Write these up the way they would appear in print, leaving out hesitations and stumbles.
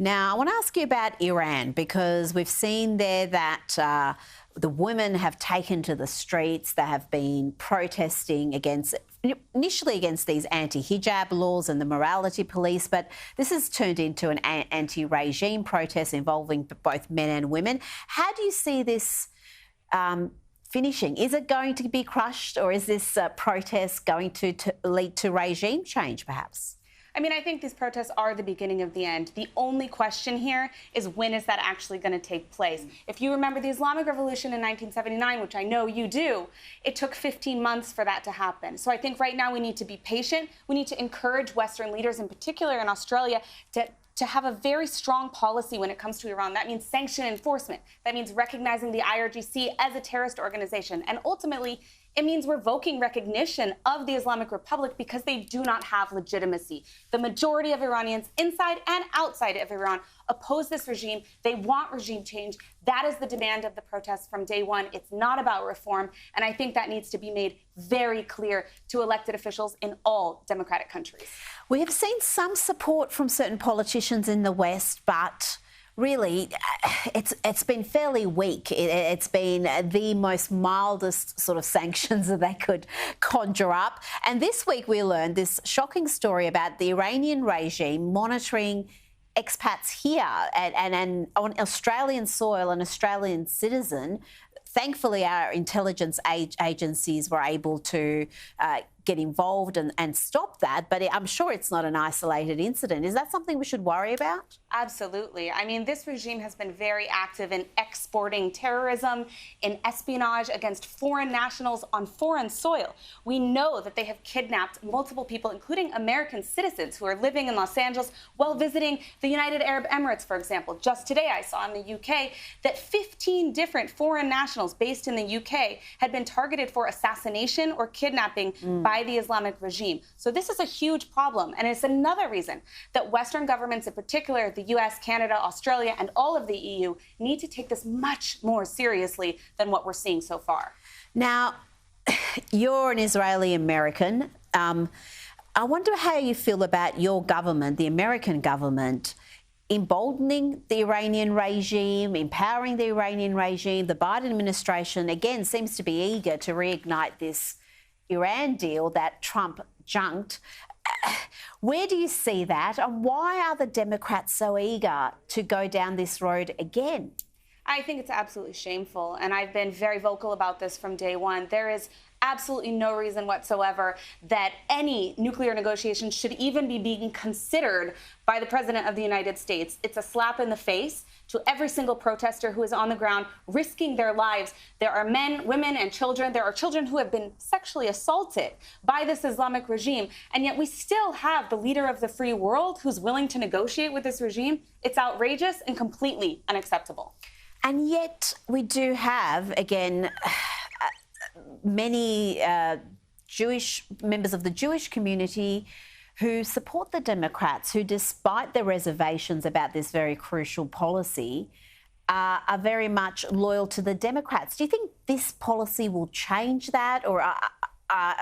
Now, I want to ask you about Iran, because we've seen there that the women have taken to the streets. They have been protesting initially against these anti-hijab laws and the morality police, but this has turned into an anti-regime protest involving both men and women. How do you see this finishing? Is it going to be crushed, or is this protest going to lead to regime change, perhaps? I mean, I think these protests are the beginning of the end. The only question here is, when is that actually going to take place? If you remember the Islamic Revolution in 1979, which I know you do, it took 15 months for that to happen. So I think right now we need to be patient. We need to encourage Western leaders, in particular in Australia, to have a very strong policy when it comes to Iran. That means sanction enforcement. That means recognizing the IRGC as a terrorist organization. And ultimately, it means revoking recognition of the Islamic Republic because they do not have legitimacy. The majority of Iranians inside and outside of Iran oppose this regime. They want regime change. That is the demand of the protests from day one. It's not about reform. And I think that needs to be made very clear to elected officials in all democratic countries. We have seen some support from certain politicians in the West, but really, it's been fairly weak. It's been the most mildest sort of sanctions that they could conjure up. And this week we learned this shocking story about the Iranian regime monitoring expats here and on Australian soil, an Australian citizen. Thankfully, our intelligence agencies were able to get involved and stop that, but I'm sure it's not an isolated incident. Is that something we should worry about? Absolutely. I mean, this regime has been very active in exporting terrorism, in espionage against foreign nationals on foreign soil. We know that they have kidnapped multiple people, including American citizens who are living in Los Angeles while visiting the United Arab Emirates, for example. Just today, I saw in the UK that 15 different foreign nationals based in the UK had been targeted for assassination or kidnapping by the Islamic regime. So this is a huge problem, and it's another reason that Western governments, in particular the US, Canada, Australia, and all of the EU, need to take this much more seriously than what we're seeing so far. Now, you're an Israeli American. I wonder how you feel about your government, the American government, emboldening the Iranian regime, empowering the Iranian regime. The Biden administration, again, seems to be eager to reignite this Iran deal that Trump junked. Where do you see that, and why are the Democrats so eager to go down this road again? I think it's absolutely shameful, and I've been very vocal about this from day one. There is absolutely no reason whatsoever that any nuclear negotiations should even be being considered by the President of the United States. It's a slap in the face to every single protester who is on the ground risking their lives. There are men, women, and children. There are children who have been sexually assaulted by this Islamic regime, and yet we still have the leader of the free world who's willing to negotiate with this regime. It's outrageous and completely unacceptable. And yet we do have, again, many Jewish members of the Jewish community who support the Democrats, who, despite their reservations about this very crucial policy, are very much loyal to the Democrats. Do you think this policy will change that, or are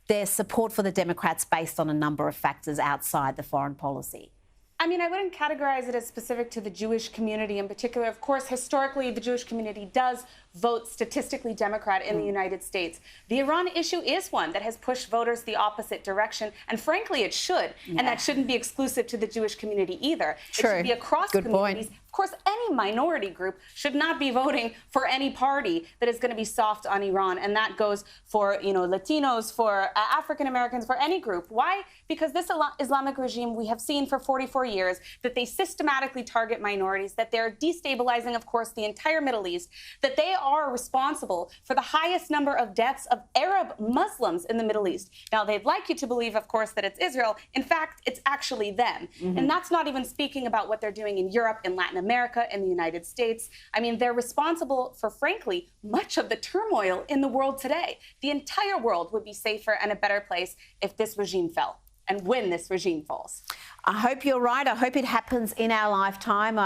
their support for the Democrats based on a number of factors outside the foreign policy? I mean, I wouldn't categorize it as specific to the Jewish community in particular. Of course, historically, the Jewish community does vote statistically Democrat in the United States. The Iran issue is one that has pushed voters the opposite direction, and frankly, it should. Yeah. And that shouldn't be exclusive to the Jewish community either. True. It should be across Good communities. Point. Of course, any minority group should not be voting for any party that is going to be soft on Iran, and that goes for, Latinos, for African Americans, for any group. Why? Because this Islamic regime, we have seen for 44 years that they systematically target minorities, that they're destabilizing, of course, the entire Middle East, that they are responsible for the highest number of deaths of Arab Muslims in the Middle East. Now, they'd like you to believe, of course, that it's Israel. In fact, it's actually them. And that's not even speaking about what they're doing in Europe, in Latin America, in the United States. I mean, they're responsible for, frankly, much of the turmoil in the world today. The entire world would be safer and a better place if this regime fell, and when this regime falls. I hope you're right. I hope it happens in our lifetime.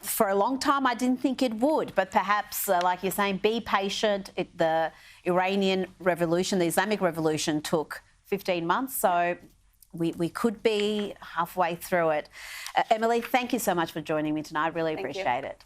For a long time, I didn't think it would, but perhaps, like you're saying, be patient. The Iranian revolution, the Islamic revolution, took 15 months, so we could be halfway through it. Emily, thank you so much for joining me tonight. I really appreciate it.